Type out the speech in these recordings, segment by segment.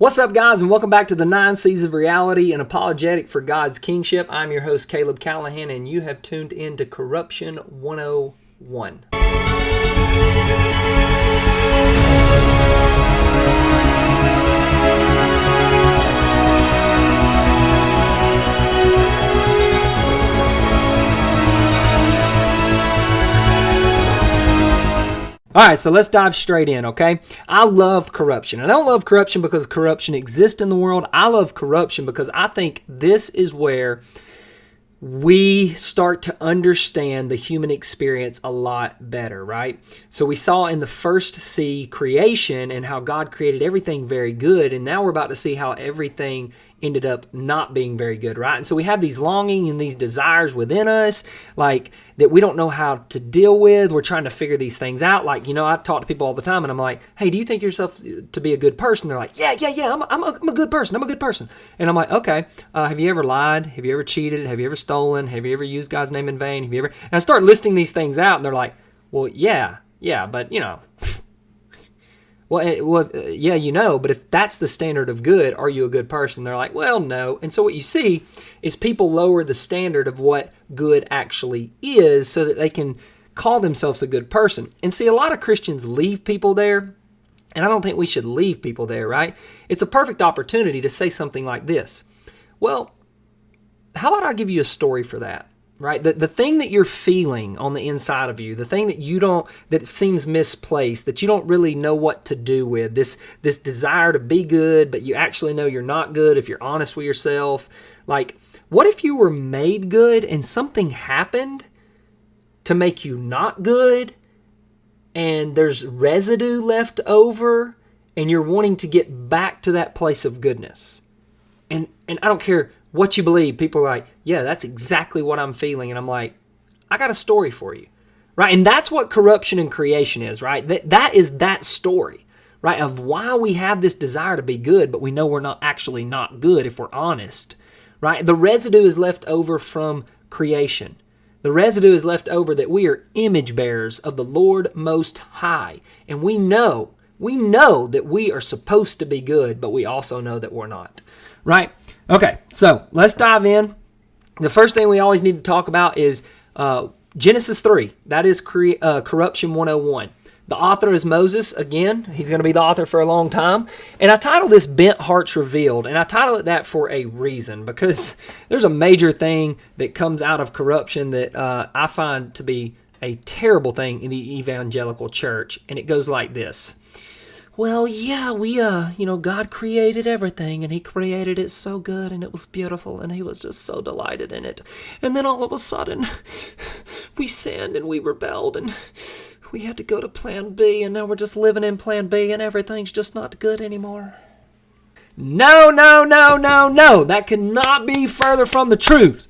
What's up, guys, and welcome back to the 9 C's of Reality, an apologetic for God's kingship. I'm your host, Caleb Callahan, and you have tuned in to Corruption 101. All right, so let's dive straight in, okay? I love corruption. I don't love corruption because corruption exists in the world. I love corruption because I think this is where we start to understand the human experience a lot better, right? So we saw in the first C, creation, and how God created everything very good, and now we're about to see how everything ended up not being very good, right? And so we have these longing and these desires within us, like, that we don't know how to deal with. We're trying to figure these things out. Like, you know, I talk to people all the time, and I'm like, hey, do you think yourself to be a good person? They're like, yeah, I'm a good person. I'm a good person. And I'm like, okay, have you ever lied? Have you ever cheated? Have you ever stolen? Have you ever used God's name in vain? Have you ever? And I start listing these things out, and they're like, well, yeah, but, you know, yeah, you know, but if that's the standard of good, are you a good person? They're like, well, no. And so what you see is people lower the standard of what good actually is so that they can call themselves a good person. And see, a lot of Christians leave people there, and I don't think we should leave people there, right? It's a perfect opportunity to say something like this. Well, how about I give you a story for that? Right? The thing that you're feeling on the inside of you, the thing that seems misplaced, that you don't really know what to do with, this desire to be good, but you actually know you're not good if you're honest with yourself. Like, what if you were made good and something happened to make you not good, and there's residue left over, and you're wanting to get back to that place of goodness? And I don't care what you believe. People are like, yeah, that's exactly what I'm feeling. And I'm like, I got a story for you, right? And that's what corruption and creation is, right? That is that story, right? Of why we have this desire to be good, but we know we're not actually not good if we're honest, right? The residue is left over from creation. The residue is left over that we are image bearers of the Lord Most High. And we know that we are supposed to be good, but we also know that we're not, right? Okay, so let's dive in. The first thing we always need to talk about is Genesis 3. That is Corruption 101. The author is Moses. Again, he's going to be the author for a long time. And I title this Bent Hearts Revealed. And I title it that for a reason, because there's a major thing that comes out of corruption that I find to be a terrible thing in the evangelical church. And it goes like this. Well, yeah, God created everything, and he created it so good, and it was beautiful, and he was just so delighted in it. And then all of a sudden, we sinned, and we rebelled, and we had to go to plan B, and now we're just living in plan B, and everything's just not good anymore. No. That cannot be further from the truth,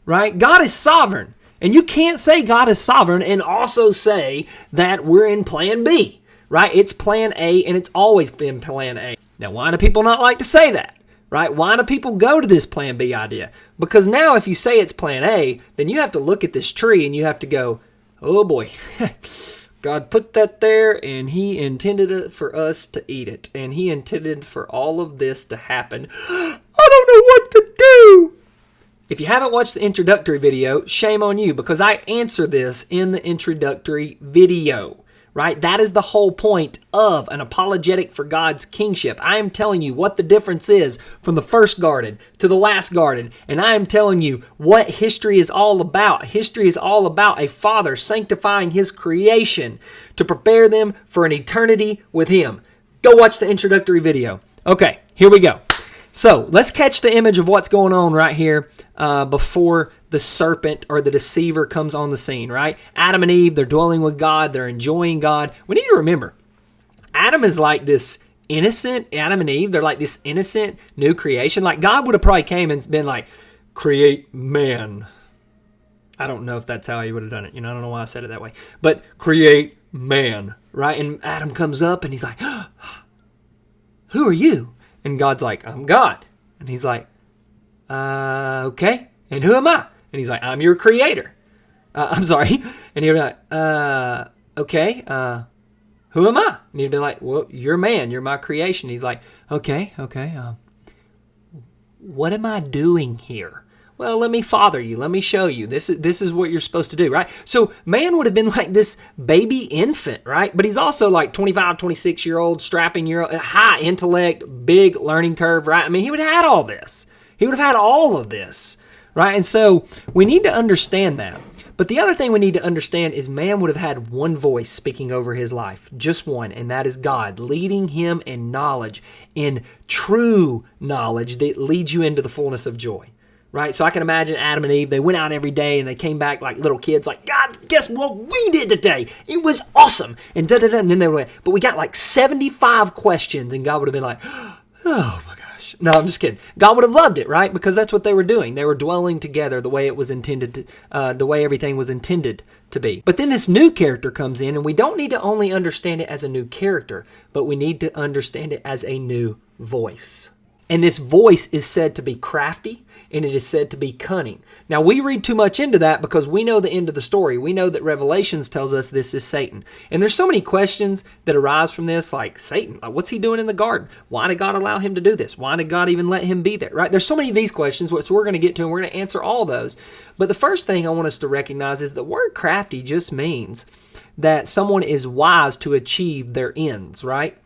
right? God is sovereign, and you can't say God is sovereign and also say that we're in plan B. Right? It's plan A, and it's always been plan A. Now, why do people not like to say that? Right? Why do people go to this plan B idea? Because now if you say it's plan A, then you have to look at this tree and you have to go, oh boy, God put that there and he intended it for us to eat it. And he intended for all of this to happen. I don't know what to do. If you haven't watched the introductory video, shame on you, because I answer this in the introductory video. Right? That is the whole point of an apologetic for God's kingship. I am telling you what the difference is from the first garden to the last garden. And I am telling you what history is all about. History is all about a father sanctifying his creation to prepare them for an eternity with him. Go watch the introductory video. Okay, here we go. So let's catch the image of what's going on right here before the serpent or the deceiver comes on the scene, right? Adam and Eve, they're dwelling with God. They're enjoying God. We need to remember, Adam is like this innocent, Adam and Eve, they're like this innocent new creation. Like God would have probably came and been like, create man. I don't know if that's how he would have done it. I don't know why I said it that way. But create man, right? And Adam comes up and he's like, who are you? And God's like, I'm God. And he's like, okay. And who am I? And he's like, I'm your creator. I'm sorry. And he'll be like, okay. who am I? And he'd be like, well, you're man. You're my creation. He's like, okay. What am I doing here? Well, let me father you. Let me show you. This is what you're supposed to do, right? So man would have been like this baby infant, right? But he's also like 25, 26-year-old, strapping year old, high intellect, big learning curve, right? I mean, he would have had all this. He would have had all of this, right? And so we need to understand that. But the other thing we need to understand is man would have had one voice speaking over his life, just one, and that is God, leading him in knowledge, in true knowledge that leads you into the fullness of joy. Right? So I can imagine Adam and Eve, they went out every day and they came back like little kids, like, God, guess what we did today? It was awesome. And da-da-da. And then they went, but we got like 75 questions. And God would have been like, oh my gosh. No, I'm just kidding. God would have loved it, right? Because that's what they were doing. They were dwelling together the way it was intended to, the way everything was intended to be. But then this new character comes in, and we don't need to only understand it as a new character, but we need to understand it as a new voice. And this voice is said to be crafty, and it is said to be cunning. Now, we read too much into that because we know the end of the story. We know that Revelations tells us this is Satan. And there's so many questions that arise from this, like Satan, what's he doing in the garden? Why did God allow him to do this? Why did God even let him be there, right? There's so many of these questions, so we're going to get to, and we're going to answer all those. But the first thing I want us to recognize is the word crafty just means that someone is wise to achieve their ends, right?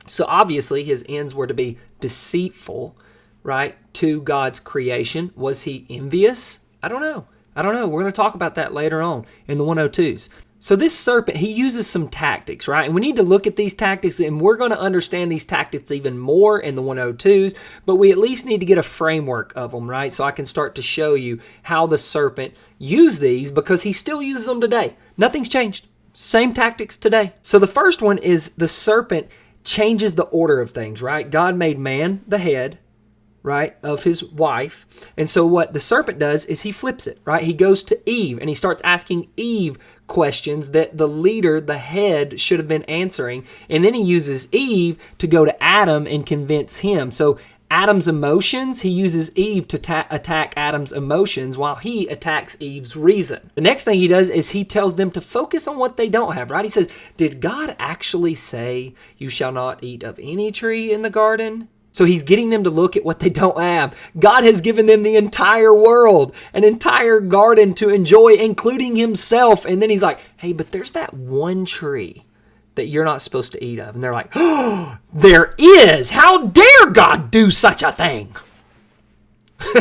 So obviously his ends were to be deceitful, right, to God's creation. Was he envious? I don't know. We're going to talk about that later on in the 102s. So this serpent, he uses some tactics, right? And we need to look at these tactics, and we're going to understand these tactics even more in the 102s, but we at least need to get a framework of them, right? So I can start to show you how the serpent used these, because he still uses them today. Nothing's changed. Same tactics today. So the first one is the serpent changes the order of things, right? God made man the head, right, of his wife. And so what the serpent does is he flips it, right? He goes to Eve and he starts asking Eve questions that the leader, the head, should have been answering. And then he uses Eve to go to Adam and convince him. So Adam's emotions, he uses Eve to attack Adam's emotions while he attacks Eve's reason. The next thing he does is he tells them to focus on what they don't have, right? He says, did God actually say you shall not eat of any tree in the garden? So he's getting them to look at what they don't have. God has given them the entire world, an entire garden to enjoy, including himself. And then he's like, hey, but there's that one tree that you're not supposed to eat of. And they're like, oh, there is. How dare God do such a thing?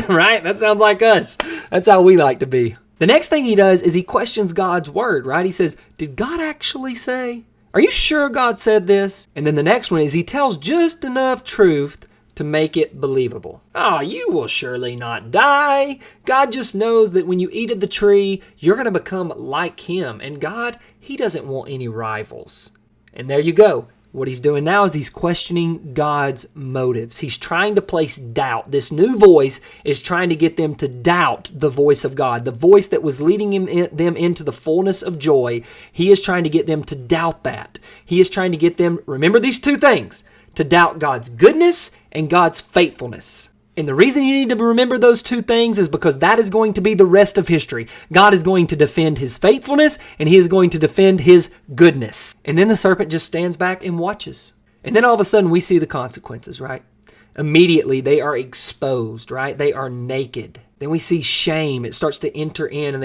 Right? That sounds like us. That's how we like to be. The next thing he does is he questions God's word, right? He says, did God actually say? Are you sure God said this? And then the next one is he tells just enough truth to make it believable. Oh, you will surely not die. God just knows that when you eat of the tree, you're going to become like him. And God, he doesn't want any rivals. And there you go. What he's doing now is he's questioning God's motives. He's trying to place doubt. This new voice is trying to get them to doubt the voice of God, the voice that was leading them into the fullness of joy. He is trying to get them to doubt that. He is trying to get them, remember these two things, to doubt God's goodness and God's faithfulness. And the reason you need to remember those two things is because that is going to be the rest of history. God is going to defend his faithfulness, and he is going to defend his goodness. And then the serpent just stands back and watches. And then all of a sudden we see the consequences, right? Immediately they are exposed, right? They are naked. Then we see shame. It starts to enter in, and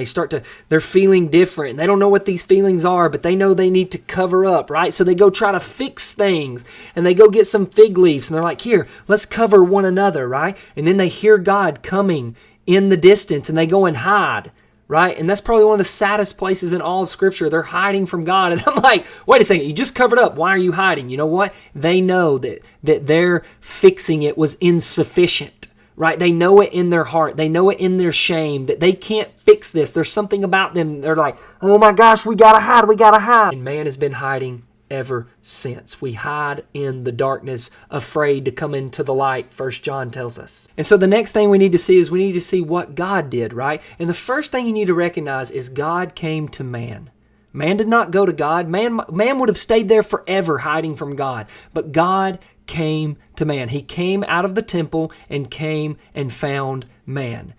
they're feeling different. They don't know what these feelings are, but they know they need to cover up, right? So they go try to fix things, and they go get some fig leaves, and they're like, here, let's cover one another, right? And then they hear God coming in the distance, and they go and hide, right? And that's probably one of the saddest places in all of Scripture. They're hiding from God. And I'm like, wait a second, you just covered up. Why are you hiding? You know what? They know that their fixing it was insufficient. Right? They know it in their heart. They know it in their shame that they can't fix this. There's something about them. They're like, oh my gosh, we gotta hide. And man has been hiding ever since. We hide in the darkness, afraid to come into the light, 1 John tells us. And so the next thing we need to see is we need to see what God did, right? And the first thing you need to recognize is God came to man. Man did not go to God. Man would have stayed there forever hiding from God. But God came to man. He came out of the temple and came and found man.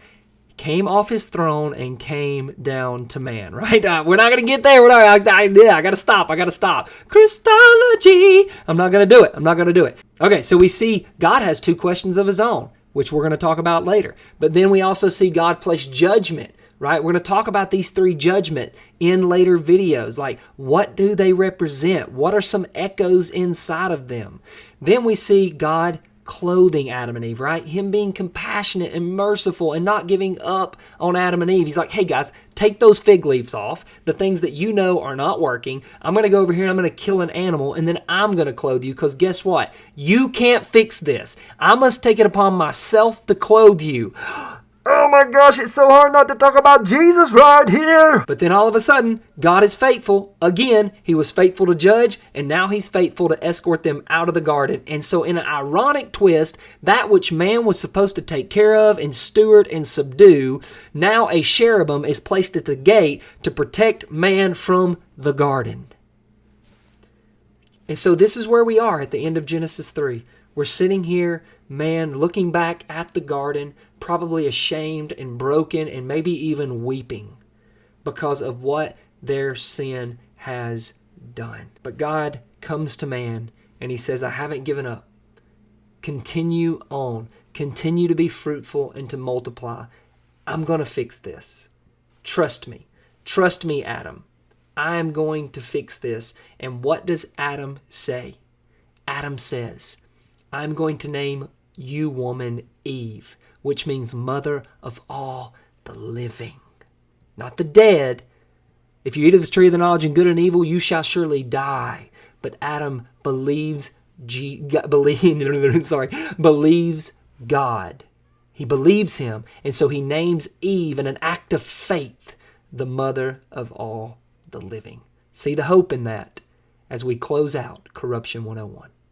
He came off his throne and came down to man, right? We're not going to get there. I got to stop. Christology. I'm not going to do it. Okay, so we see God has two questions of his own, which we're going to talk about later. But then we also see God place judgment, right? We're going to talk about these three judgment in later videos. Like, what do they represent? What are some echoes inside of them? Then we see God clothing Adam and Eve, right? Him being compassionate and merciful and not giving up on Adam and Eve. He's like, hey guys, take those fig leaves off, the things that you know are not working. I'm going to go over here and I'm going to kill an animal and then I'm going to clothe you because guess what? You can't fix this. I must take it upon myself to clothe you. Oh my gosh, it's so hard not to talk about Jesus right here. But then all of a sudden, God is faithful. Again, he was faithful to judge, and now he's faithful to escort them out of the garden. And so in an ironic twist, that which man was supposed to take care of and steward and subdue, now a cherubim is placed at the gate to protect man from the garden. And so this is where we are at the end of Genesis 3. We're sitting here, man, looking back at the garden, probably ashamed and broken and maybe even weeping because of what their sin has done. But God comes to man and he says, I haven't given up. Continue on. Continue to be fruitful and to multiply. I'm going to fix this. Trust me. Trust me, Adam. I'm going to fix this. And what does Adam say? Adam says, I'm going to name you, woman, Eve, which means mother of all the living, not the dead. If you eat of the tree of the knowledge of good and evil, you shall surely die. But Adam believes God. He believes him, and so he names Eve in an act of faith, the mother of all the living. See the hope in that as we close out Corruption 101.